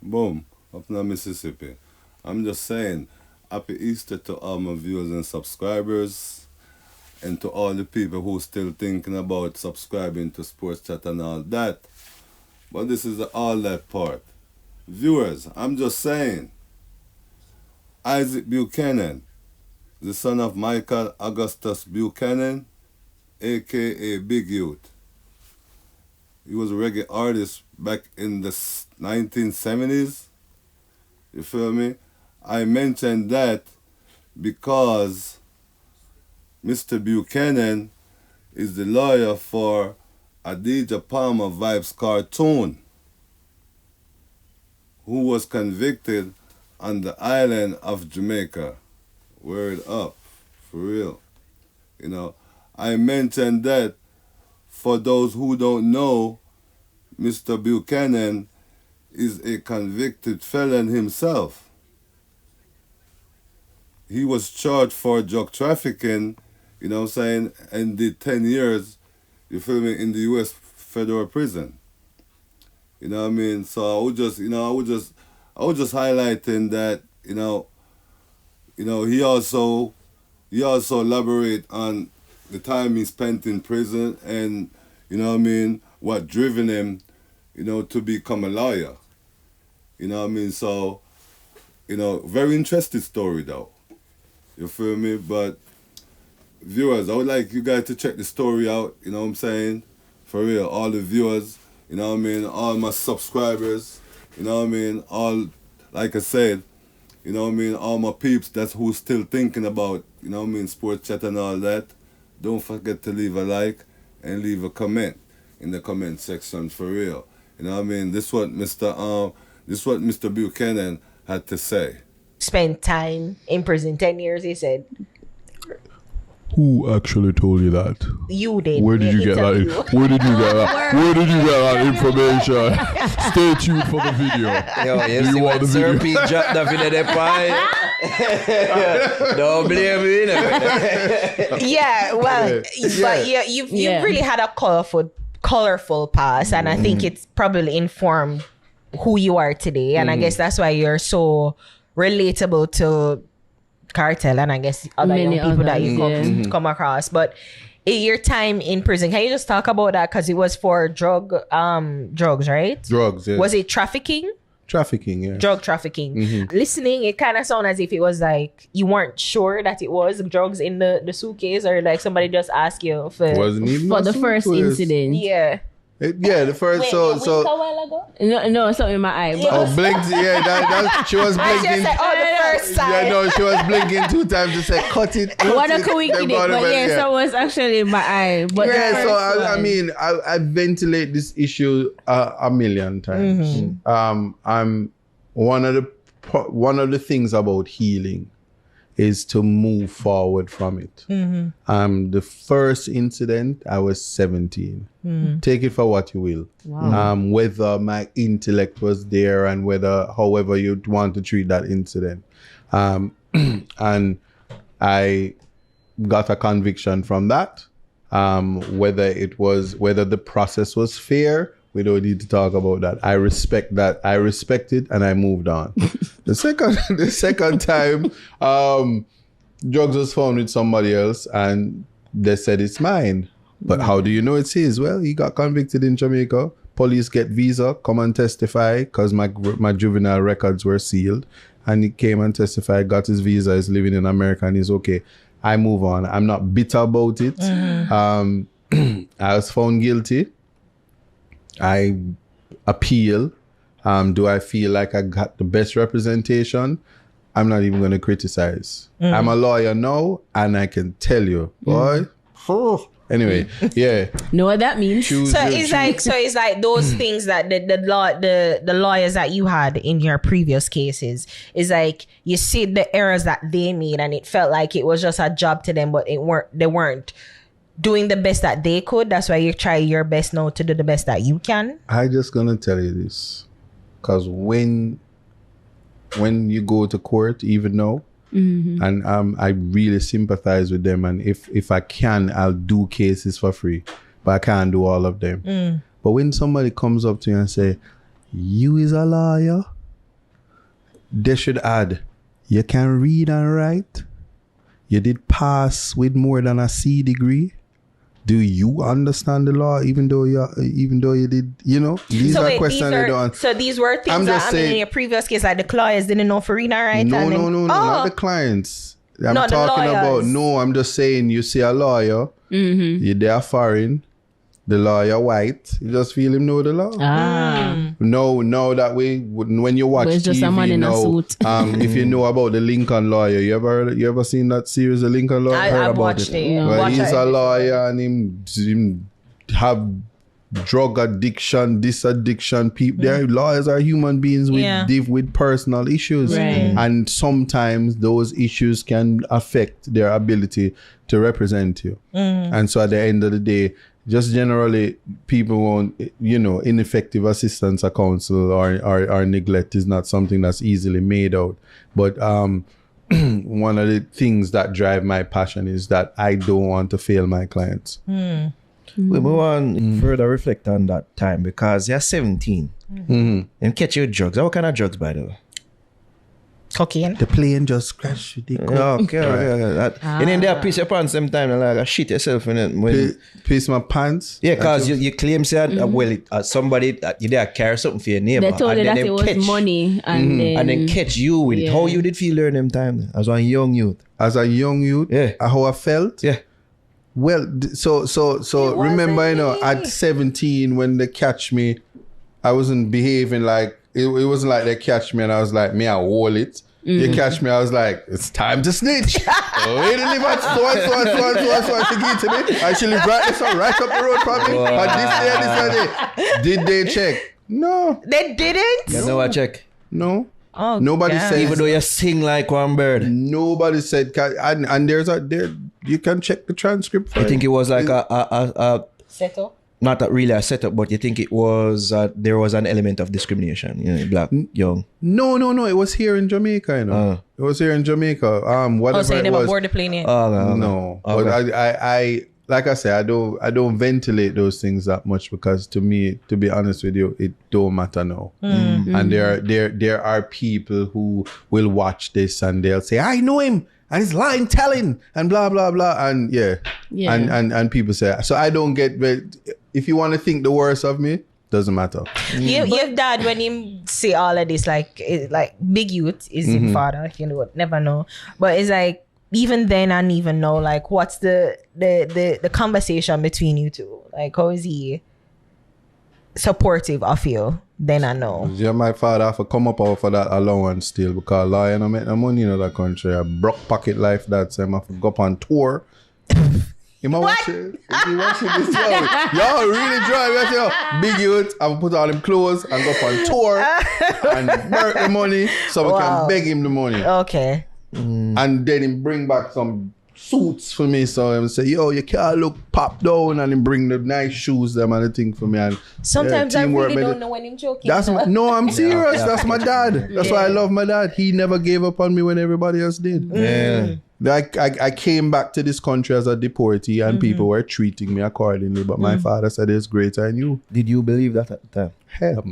Boom, up in Mississippi. I'm just saying, happy Easter to all my viewers and subscribers, and to all the people who still thinking about subscribing to Sports Chat and all that. But this is the all that part. Viewers, I'm just saying, Isaac Buchanan, the son of Michael Augustus Buchanan, aka Big Youth. He was a reggae artist back in the 1970s. You feel me? I mentioned that because Mr. Buchanan is the lawyer for ADIDJA Palmer Vibes cartoon, who was convicted on the island of Jamaica. Word up, for real. You know, I mentioned that for those who don't know, Mr. Buchanan is a convicted felon himself. He was charged for drug trafficking, you know what I'm saying, and did 10 years, you feel me, in the U.S. federal prison. You know what I mean? So I was just highlighting that, he also elaborate on the time he spent in prison and, you know what I mean, what driven him, to become a lawyer. You know what I mean? So, very interesting story though. You feel me? But viewers, I would like you guys to check the story out, you know what I'm saying? For real, all the viewers, you know what I mean, all my subscribers, you know what I mean, all, like I said, you know what I mean, all my peeps that's who's still thinking about, you know what I mean, Sports Chat and all that. Don't forget to leave a like and leave a comment in the comment section, for real. You know what I mean? This is what Mr. Buchanan had to say. Spent time in prison, 10 years, he said. Who actually told you that? You did. Where did you get that? Where did you get that? Where did you get that information? Stay tuned for the video. Yo, you see what Sir Pete dropped the video there, pie? Don't blame me. Yeah, well, but you've really had a colorful past, and I think it's probably informed who you are today, and I guess that's why you're so relatable to KARTEL and I guess other young people that you come across. But your time in prison, can you just talk about that? Because it was for drugs, right? Drugs, yes. Was it trafficking? Trafficking, yeah. Drug trafficking. Listening, it kind of sounded as if it was like you weren't sure that it was drugs in the suitcase, or like somebody just asked you for the first incident. Yeah. The first. Wait, a while ago? No, something in my eye. Yeah. Oh, blinked. Yeah, that she was blinking. The first time. Yeah, no, she was blinking 2 times to say, cut it. What a coincidence. But so it was actually in my eye. But yeah, so I mean, I ventilate this issue a million times. I'm one of the things about healing is to move forward from it. The first incident, I was 17. Take it for what you will. Wow. Whether my intellect was there and however you want to treat that incident. And I got a conviction from that. Whether the process was fair, we don't need to talk about that. I respect that. I respect it, and I moved on. The second time, drugs was found with somebody else, and they said it's mine. But how do you know it's his? Well, he got convicted in Jamaica. Police get visa, come and testify, because my juvenile records were sealed. And he came and testified, got his visa, is living in America, and he's okay. I move on. I'm not bitter about it. I was found guilty. I appeal. Do I feel like I got the best representation? I'm not even going to criticize. I'm a lawyer now, and I can tell you, boy. Anyway, yeah. Know what that means? It's like those things that the lawyers that you had in your previous cases is like you see the errors that they made, and it felt like it was just a job to them, but they weren't doing the best that they could. That's why you try your best now to do the best that you can. I just gonna tell you this, because when you go to court, even now, and I really sympathize with them, and if I can, I'll do cases for free, but I can't do all of them. But when somebody comes up to you and say, "You is a lawyer," they should add, you can read and write. You did pass with more than a C degree. Do you understand the law even though you did, These are questions they don't. So these were things in your previous case, like the clients didn't know for reading and write. No, not the clients. I'm I'm just saying, you see a lawyer, you're there foreign, the lawyer white, you just feel him know the law. No, that way, when you watch it's just TV, a man in a suit. If you know about the Lincoln Lawyer, you ever seen that series, The Lincoln Lawyer? I've watched it. Well, he's a lawyer and him have drug addiction, this addiction. People, their lawyers are human beings with personal issues, and sometimes those issues can affect their ability to represent you. And so at the end of the day, just generally, people won't, ineffective assistance or counsel or neglect is not something that's easily made out. But one of the things that drive my passion is that I don't want to fail my clients. We want to further reflect on that time because you're 17 and catch you with drugs. What kind of drugs, by the way? Cocaine. The plane just crashed with the Okay. And then they piss your pants sometime and like shit yourself in it. Piss my pants? Yeah, because you claim somebody you did carry something for your neighbor. They told you that it was money and then catch you with it. How you did feel during them time as a young youth? As a young youth? Yeah. How I felt? Yeah. Well, so remember, at 17 when they catch me, I wasn't behaving like, it wasn't like they catch me and I was like, I hold it. You catch me, I was like, it's time to snitch. Wait to live at so to give to me. I should live right up the road from me. But this day. Did they check? No. They didn't? You know what check? No. Oh, nobody said. Even though you sing like one bird. Nobody said, and there you can check the transcript. I think it was like a setup. Not really a setup, but you think it was there was an element of discrimination, black, young. No, it was here in Jamaica, It was here in Jamaica. Whatever so you it never was. board the plane yet? No. Okay. But I like I say, I don't ventilate those things that much because to me, to be honest with you, it don't matter now. And there are people who will watch this and they'll say, I know him. And he's lying, telling, and blah, blah, blah. And and people say, so I don't get, if you want to think the worst of me, doesn't matter. Your dad, when him say all of this, like big youth is his father, if you know, never know. But it's like, even then and even now, like, what's the conversation between you two? Like, how is he supportive of you then and now? Yeah, my father have to come up out for that allowance still because lawyer don't make no money in other country. A broke pocket life that time. I have to go up on tour. You might watch it. You watch it this yo, really drive. Yo, big youth. I will put on him clothes and go up on tour and burn the money so we can beg him the money. Okay. And then him bring back some suits for me, so him say, yo, you can't look pop down, and him bring the nice shoes them and the thing for me. And sometimes I really don't know when I'm joking. I'm serious. That's my dad. That's why I love my dad. He never gave up on me when everybody else did. I came back to this country as a deportee and people were treating me accordingly, but my father said it's greater than you. Did you believe that at the time? Hell